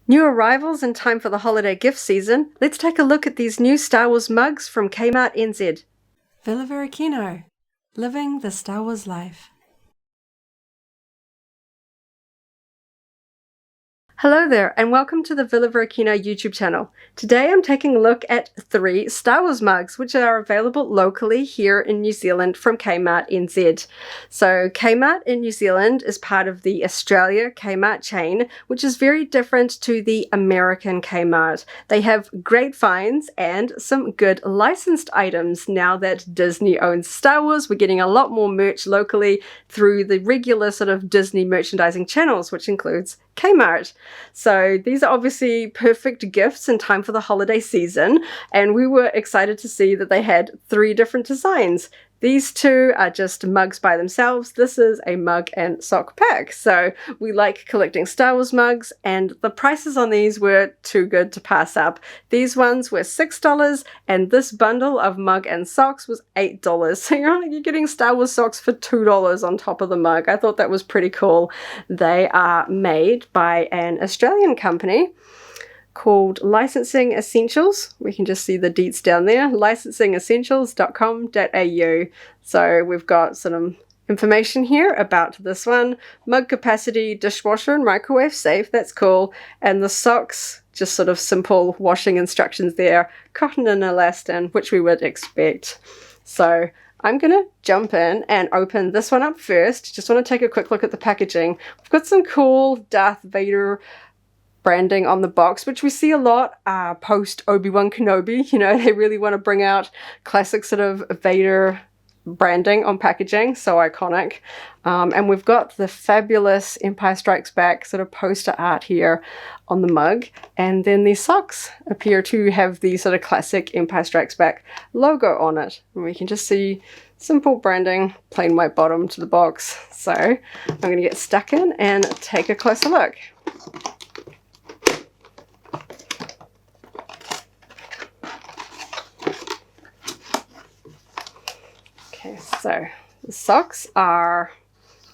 New arrivals in time for the holiday gift season. Let's take a look at these new Star Wars mugs from Kmart NZ. Varykino, living the Star Wars life. Hello there, and welcome to the Varykino YouTube channel. Today I'm taking a look at 3 Star Wars mugs which are available locally here in New Zealand from Kmart NZ. So Kmart in New Zealand is part of the Australia Kmart chain, which is very different to the American Kmart. They have great finds and some good licensed items. Now that Disney owns Star Wars, we're getting a lot more merch locally through the regular sort of Disney merchandising channels, which includes Kmart. So these are obviously perfect gifts in time for the holiday season, and we were excited to see that they had 3 different designs. These 2 are just mugs by themselves. This is a mug and sock pack. So we like collecting Star Wars mugs, and the prices on these were too good to pass up. These ones were $6, and this bundle of mug and socks was $8. So you're getting Star Wars socks for $2 on top of the mug. I thought that was pretty cool. They are made by an Australian company called Licensing Essentials. We can just see the deets down there, licensingessentials.com.au. So we've got some information here about this one. Mug capacity, dishwasher and microwave safe, that's cool. And the socks, just sort of simple washing instructions there, cotton and elastin, which we would expect. So I'm going to jump in and open this one up first. Just want to take a quick look at the packaging. We've got some cool Darth Vader branding on the box, which we see a lot post Obi-Wan Kenobi. You know, they really want to bring out classic sort of Vader branding on packaging, so iconic. And we've got the fabulous Empire Strikes Back sort of poster art here on the mug, and then these socks appear to have the sort of classic Empire Strikes Back logo on it. And we can just see simple branding, plain white bottom to the box. So I'm going to get stuck in and take a closer look. Okay, so the socks are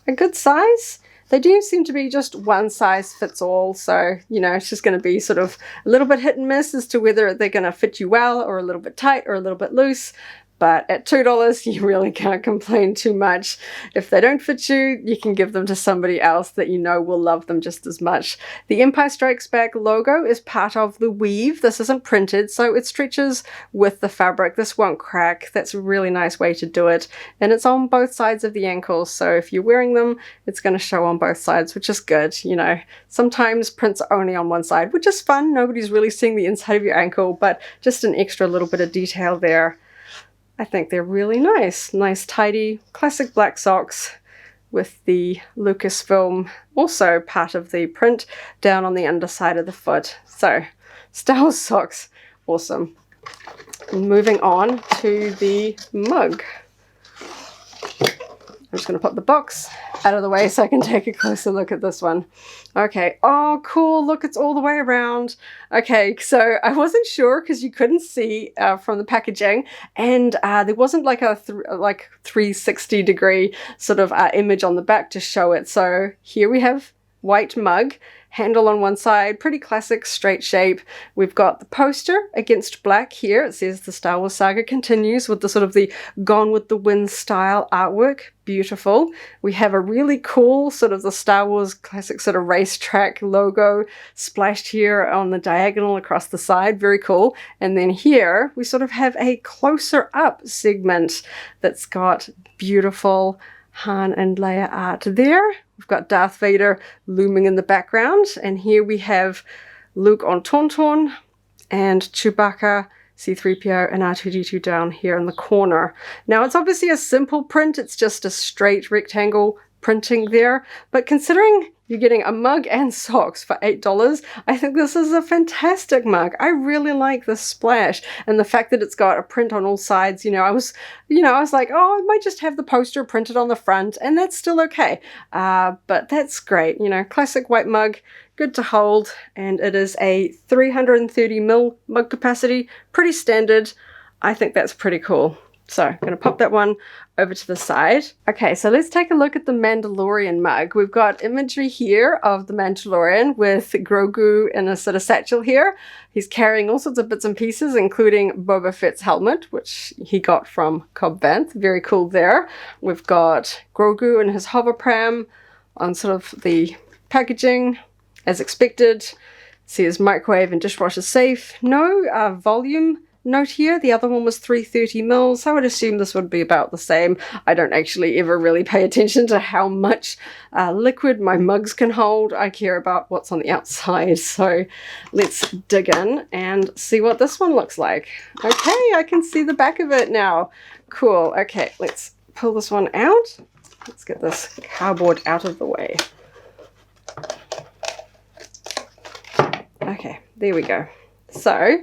a good size. They do seem to be just one size fits all, so you know, it's just going to be sort of a little bit hit and miss as to whether they're going to fit you well or a little bit tight or a little bit loose. But at $2, you really can't complain too much. If they don't fit you, you can give them to somebody else that you know will love them just as much. The Empire Strikes Back logo is part of the weave. This isn't printed, so it stretches with the fabric. This won't crack. That's a really nice way to do it. And it's on both sides of the ankles, so if you're wearing them, it's going to show on both sides, which is good. You know, sometimes prints are only on one side, which is fun. Nobody's really seeing the inside of your ankle, but just an extra little bit of detail there. I think they're really nice. Nice, tidy, classic black socks with the Lucasfilm also part of the print down on the underside of the foot. So, Star Wars socks, awesome. Moving on to the mug. I'm just going to put the box out of the way so I can take a closer look at this one. Okay, oh cool, look, it's all the way around. Okay, so I wasn't sure because you couldn't see from the packaging, and there wasn't like a 360 degree sort of image on the back to show it. So here we have white mug, handle on one side, pretty classic straight shape. We've got the poster against black here. It says the Star Wars saga continues with the sort of the Gone with the Wind style artwork. Beautiful. We have a really cool sort of the Star Wars classic sort of racetrack logo splashed here on the diagonal across the side. Very cool. And then here we sort of have a closer up segment that's got beautiful Han and Leia art there. We've got Darth Vader looming in the background, and here we have Luke on Tauntaun and Chewbacca, C-3PO and R2-D2 down here in the corner. Now it's obviously a simple print, it's just a straight rectangle printing there, but considering you're getting a mug and socks for $8, I think this is a fantastic mug. I really like this splash, and the fact that it's got a print on all sides. I was like, oh, I might just have the poster printed on the front, and that's still okay. But that's great. Classic white mug, good to hold, and it is a 330 ml mug capacity, pretty standard. I think that's pretty cool. So I'm going to pop that one over to the side. Okay, so let's take a look at the Mandalorian mug. We've got imagery here of the Mandalorian with Grogu in a sort of satchel here. He's carrying all sorts of bits and pieces, including Boba Fett's helmet, which he got from Cobb Vanth. Very cool there. We've got Grogu and his hover pram on sort of the packaging, as expected. See his microwave and dishwasher safe. No volume note here. The other one was 330 mils. I would assume this would be about the same. I don't actually ever really pay attention to how much liquid my mugs can hold. I care about what's on the outside. So let's dig in and see what this one looks like. Okay, I can see the back of it now. Cool. Okay, let's pull this one out. Let's get this cardboard out of the way. Okay, there we go. So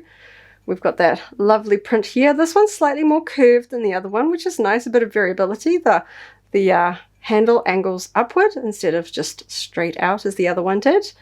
we've got that lovely print here. This one's slightly more curved than the other one, which is nice, a bit of variability. The handle angles upward instead of just straight out as the other one did.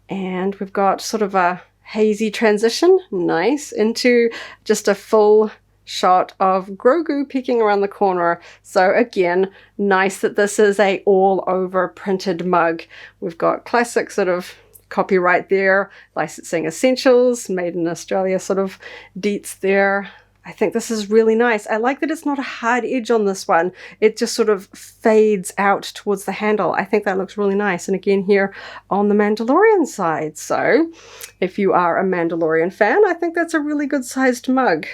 And we've got sort of a hazy transition, nice, into just a full shot of Grogu peeking around the corner. So again, nice that this is a all over printed mug. We've got classic sort of copyright there, licensing essentials, made in Australia sort of deets there. I think this is really nice. I like that it's not a hard edge on this one. It just sort of fades out towards the handle. I think that looks really nice. And again here on the Mandalorian side. So if you are a Mandalorian fan, I think that's a really good sized mug.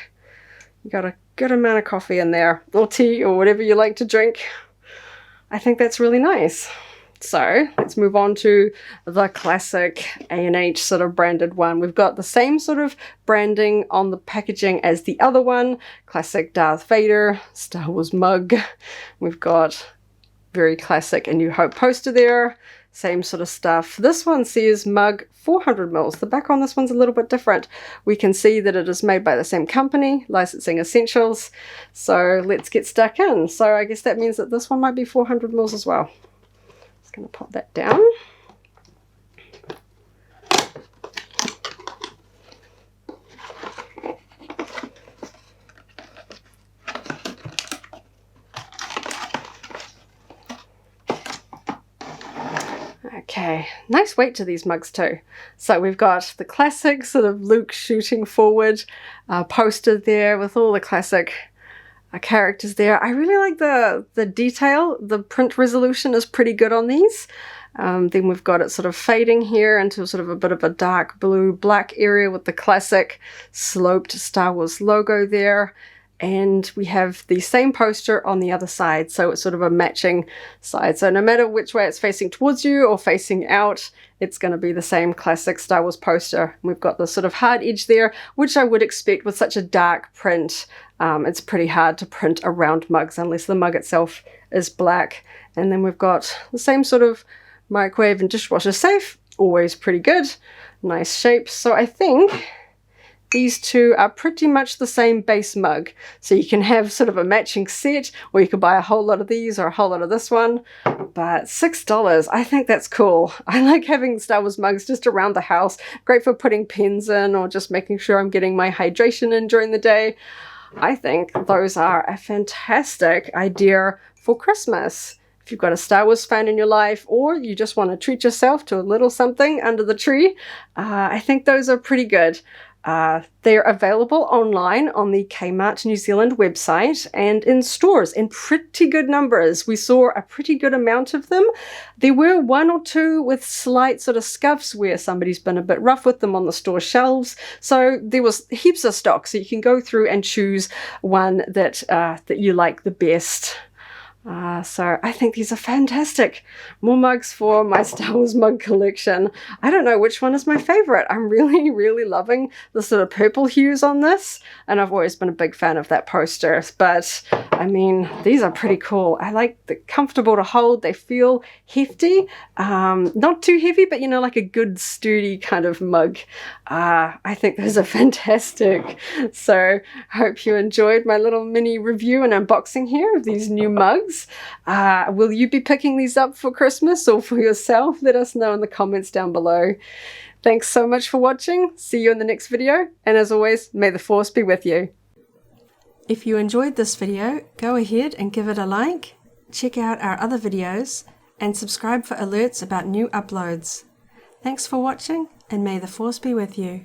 You got a good amount of coffee in there, or tea, or whatever you like to drink. I think that's really nice. So let's move on to the classic A&H sort of branded one. We've got the same sort of branding on the packaging as the other one. Classic Darth Vader, Star Wars mug. We've got very classic A New Hope poster there. Same sort of stuff. This one says mug 400 mils. The back on this one's a little bit different. We can see that it is made by the same company, Licensing Essentials. So let's get stuck in. So I guess that means that this one might be 400 mils as well. Going to pop that down. Okay, nice weight to these mugs too. So we've got the classic sort of Luke shooting forward poster there with all the classic characters there. I really like the detail. The print resolution is pretty good on these. Then we've got it sort of fading here into sort of a bit of a dark blue black area with the classic sloped Star Wars logo there. And we have the same poster on the other side, so it's sort of a matching side. So no matter which way it's facing towards you or facing out, it's going to be the same classic Star Wars poster. We've got the sort of hard edge there, which I would expect with such a dark print. It's pretty hard to print around mugs unless the mug itself is black. And then we've got the same sort of microwave and dishwasher safe, always pretty good. Nice shapes. So I think these two are pretty much the same base mug. So you can have sort of a matching set, or you could buy a whole lot of these or a whole lot of this one. But $6, I think that's cool. I like having Star Wars mugs just around the house. Great for putting pens in or just making sure I'm getting my hydration in during the day. I think those are a fantastic idea for Christmas. If you've got a Star Wars fan in your life, or you just want to treat yourself to a little something under the tree, I think those are pretty good. They're available online on the Kmart New Zealand website and in stores in pretty good numbers. We saw a pretty good amount of them. There were one or two with slight sort of scuffs where somebody's been a bit rough with them on the store shelves. So there was heaps of stock, so you can go through and choose one that you like the best. So I think these are fantastic. More mugs for my Star Wars mug collection. I don't know which one is my favorite. I'm really, really loving the sort of purple hues on this. And I've always been a big fan of that poster. But I mean, these are pretty cool. I like the comfortable to hold. They feel hefty. Not too heavy, but you know, like a good sturdy kind of mug. I think those are fantastic. So I hope you enjoyed my little mini review and unboxing here of these new mugs. Will you be picking these up for Christmas or for yourself? Let us know in the comments down below. Thanks so much for watching. See you in the next video. And as always, may the Force be with you. If you enjoyed this video, go ahead and give it a like, check out our other videos, and subscribe for alerts about new uploads. Thanks for watching, and may the force be with you.